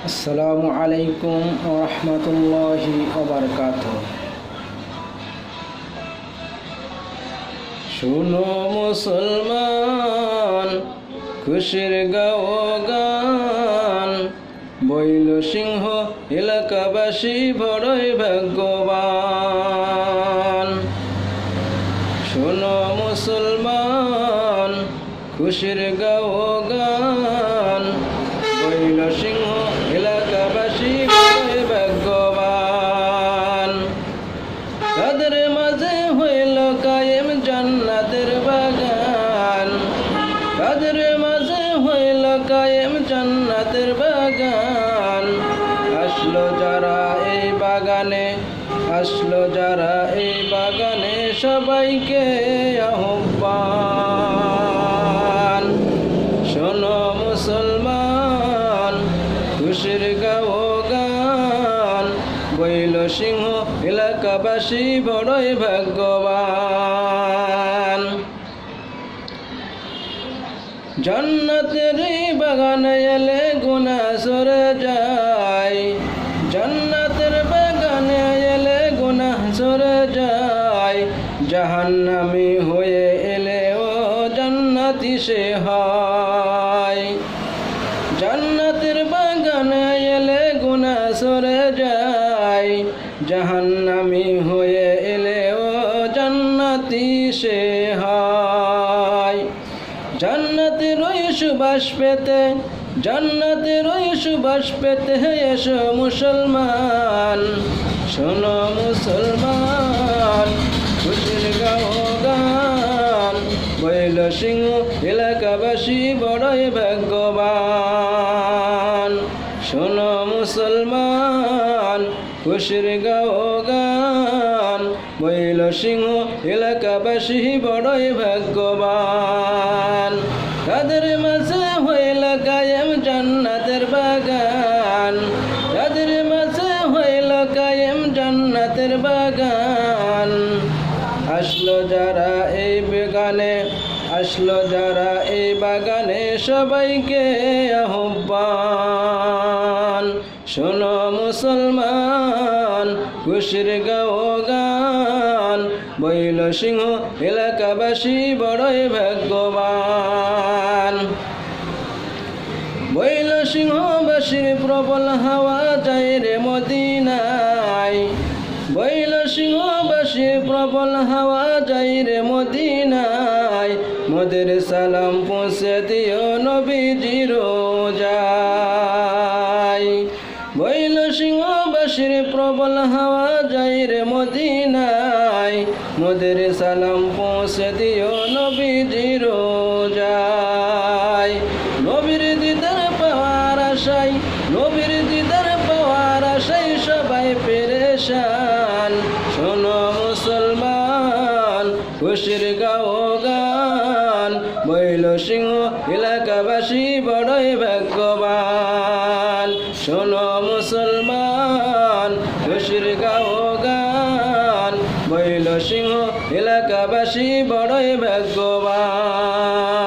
আসসালামু আলাইকুম ওয়া রাহমাতুল্লাহি ওয়া বারাকাতুহু। শোনো মুসলমান, খুশির গাও গান, বইল সিংহ এলাকাবাসী বড়ই ভাগ্যবান। শোনো মুসলমান, খুশির গাও গান, বইল সিংহ এলাকাবাসী বড়ই ভাগ্যবান। তাদের মাঝে হইল কায়েম জান্নাতের বাগান, তাদের মাঝে হইল কায়েম জান্নাতের বাগান। আসলো যারা এই বাগানে, আসলো যারা এই বাগানে, সবাইকে আহ্বান। শোনো মুসলমান, খুশির গাও গান, বইল সিংহ এলাকাবাসী বড়ই ভাগ্যবান। জান্নাতের এই বাগানে এলে গুনাহ সরে যায়, জান্নাতের বাগানে এলে গুনাহ সরে যায়। জাহান্নামী হয়ে এলেও জান্নাতি সে হয়। জান্নাতের বাগানে এলে গুনাহ সরে যায়, জাহান্নামী হয়ে এলেও জান্নাতি সে হয়। জান্নাতের ওই সুবাস পেতে, জান্নাতের ওই সুবাস পেতে এসো মুসলমান। শোনো মুসলমান, খুশির গাও গান, বইল সিংহ এলাকাবাসী বড়ই ভাগ্যবান। শোনো মুসলমান, খুশির গাও গান, বইল সিংহ এলাকাবাসী বড়ই ভাগ্যবান। তাদের মাঝে হইল কায়েম জান্নাতের বাগান, তাদের মাঝে হইল কায়েম জান্নাতের বাগান। আসলো যারা এই বাগানে, আসলো যারা এই বাগানে, সবাইকে আহ্বান। শোনো মুসলমান, খুশির গাও গান, বইল সিংহ এলাকাবাসী বড়ই ভাগ্যবান। বইল সিংহবাসীর প্রবল হাওয়া যায় রে মদিনায়, বইল সিংহবাসীর প্রবল হাওয়া যায় রে মদিনায়। মোদের সালাম পৌঁছে দিও নবীজির রোজায়। বইল সিংহবাসীর প্রবল হাওয়া যায় রে মদিনায়, মোদের সালাম পৌঁছে দিও নবীজির রোজায়। নবীর দিদার পাওয়ার আশায়, নবীর দিদার পাওয়ার আশায় সবাই পেরেশান। শোনো মুসলমান, খুশির গাও গান, বইল সিংহ এলাকাবাসী বড়ই ভাগ্যবান। শোনো মুসলমান, খুশির গাও গান, বইল সিংহ এলাকাবাসী বড়ই ভাগ্যবান।